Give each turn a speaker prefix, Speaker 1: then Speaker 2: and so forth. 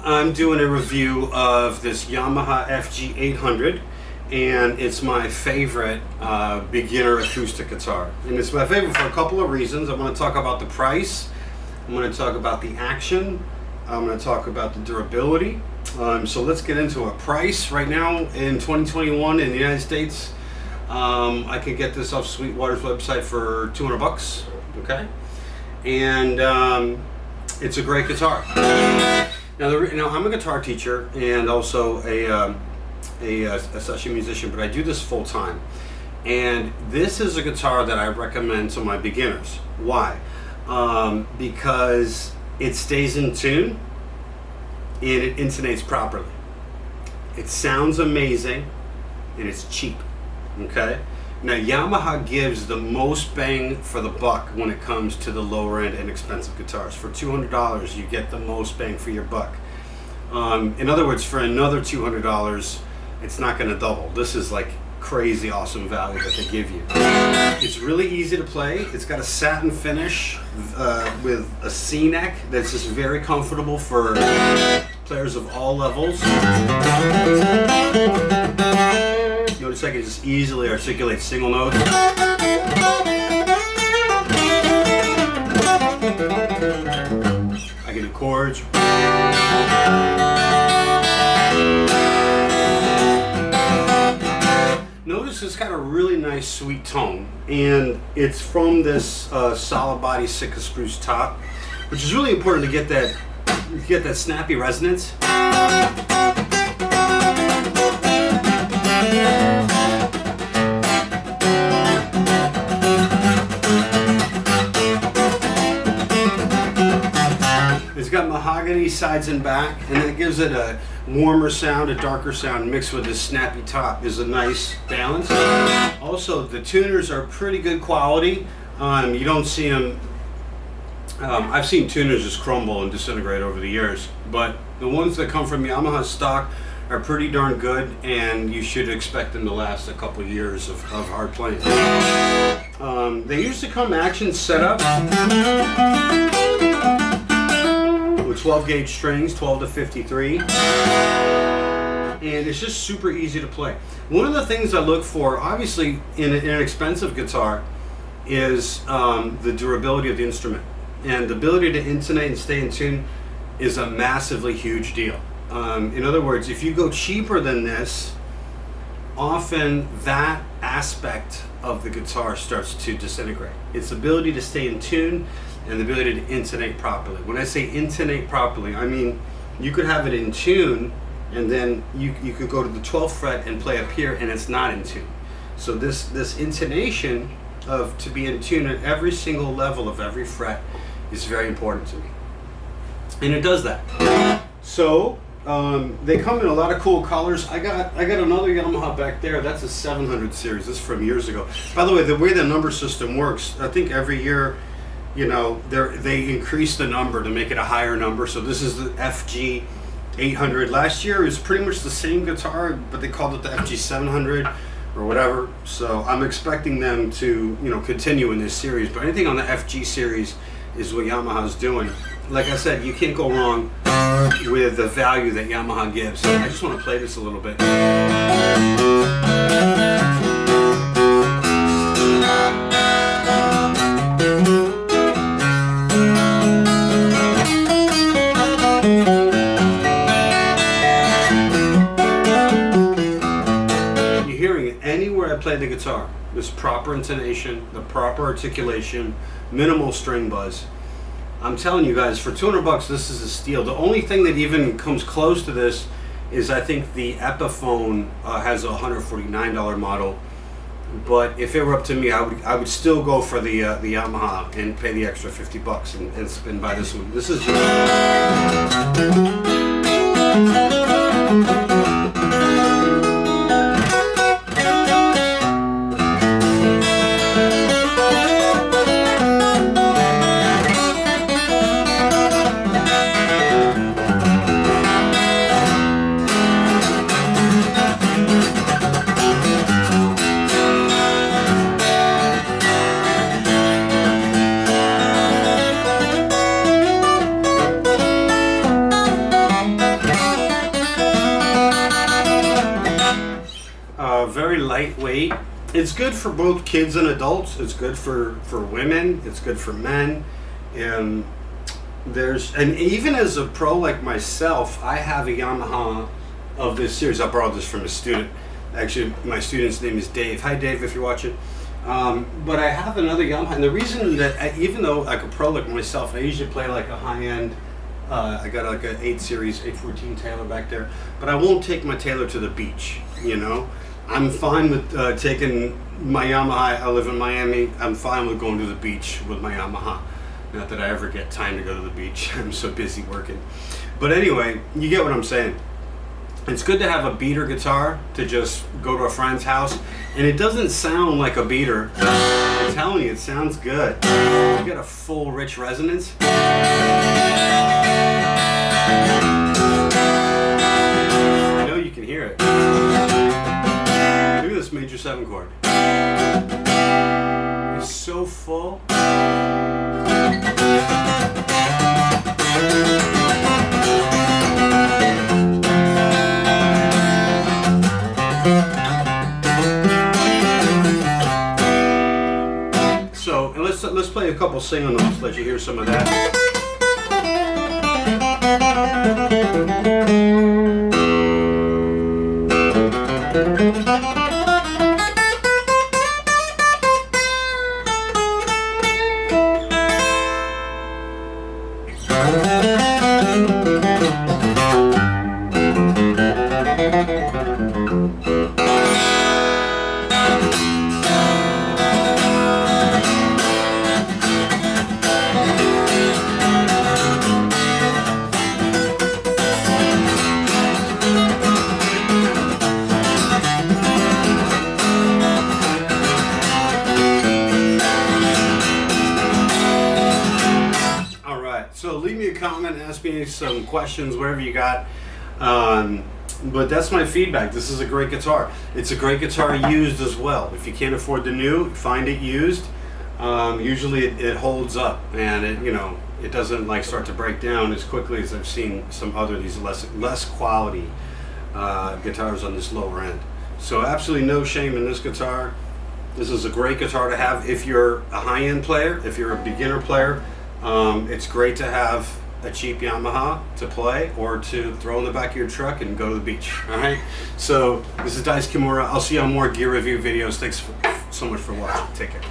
Speaker 1: I'm doing a review of this Yamaha FG800, and it's my favorite beginner acoustic guitar. And it's my favorite for a couple of reasons. I'm going to talk about the price, I'm going to talk about the action, I'm going to talk about the durability. So let's get into a price. Right now in 2021 in the United States, I can get this off Sweetwater's website for 200 bucks, okay? And it's a great guitar. Now I'm a guitar teacher and also a session musician, but I do this full time. And this is a guitar that I recommend to my beginners. Why? Because it stays in tune and it intonates properly. It sounds amazing and it's cheap. Okay? Now Yamaha gives the most bang for the buck when it comes to the lower end and expensive guitars. For $200 you get the most bang for your buck. In other words, for another $200 it's not going to double. This is like crazy awesome value that they give you. It's really easy to play. It's got a satin finish with a C-neck that's just very comfortable for players of all levels. Notice I can just easily articulate single notes. I can do chords. Notice it's got a really nice sweet tone, and it's from this solid body Sitka spruce top, which is really important to get that snappy resonance. It's got mahogany sides and back, and that gives it a warmer sound, a darker sound, mixed with this snappy top is a nice balance. Also, the tuners are pretty good quality. You don't see them. I've seen tuners just crumble and disintegrate over the years, but the ones that come from Yamaha stock are pretty darn good, and you should expect them to last a couple years of hard playing. They usually come action set up with 12 gauge strings, 12 to 53, and it's just super easy to play. One of the things I look for, obviously, in an expensive guitar is the durability of the instrument, and the ability to intonate and stay in tune is a massively huge deal. In other words, if you go cheaper than this, often that aspect of the guitar starts to disintegrate. Its ability to stay in tune and the ability to intonate properly. When I say intonate properly, I mean you could have it in tune and then you could go to the 12th fret and play up here and it's not in tune. So this intonation of to be in tune at every single level of every fret is very important to me. And it does that. So they come in a lot of cool colors. I got another Yamaha back there. That's a 700 series. This is from years ago. By the way, the way the number system works, I think every year, you know, they increase the number to make it a higher number. So this is the FG800. Last year it was pretty much the same guitar, but they called it the FG700 or whatever. So I'm expecting them to, you know, continue in this series. But anything on the FG series is what Yamaha's doing. Like I said, you can't go wrong with the value that Yamaha gives. So I just want to play this a little bit. You're hearing it anywhere I play the guitar. This proper intonation, the proper articulation, minimal string buzz. I'm telling you guys, for 200 bucks, this is a steal. The only thing that even comes close to this is I think the Epiphone has a $149 model. But if it were up to me, I would still go for the Yamaha and pay the extra 50 bucks and buy this one. This is very lightweight. It's good for both kids and adults. It's good for women. It's good for men. And even as a pro like myself, I have a Yamaha of this series. I borrowed this from a student. Actually, my student's name is Dave. Hi, Dave, if you're watching. But I have another Yamaha, and the reason that even though like a pro like myself, I usually play like a high-end. I got like a 8 Series 814 Taylor back there, but I won't take my Taylor to the beach. You know, I'm fine with taking my Yamaha. I live in Miami. I'm fine with going to the beach with my Yamaha. Not that I ever get time to go to the beach. I'm so busy working. But anyway, you get what I'm saying. It's good to have a beater guitar to just go to a friend's house, and it doesn't sound like a beater. I'm telling you, it sounds good. You got a full, rich resonance. I know you can hear it. Look at this major 7 chord. It's so full. So, and let's play a couple single notes, let you hear some of that. So leave me a comment, ask me some questions, whatever you got. But that's my feedback. This is a great guitar. It's a great guitar used as well. If you can't afford the new, find it used. Usually it holds up, and it doesn't like start to break down as quickly as I've seen some other these less quality guitars on this lower end. So absolutely no shame in this guitar. This is a great guitar to have if you're a high-end player, if you're a beginner player. It's great to have a cheap Yamaha to play or to throw in the back of your truck and go to the beach. All right. So this is Dice Kimura. I'll see you on more gear review videos. Thanks so much for watching. Take care.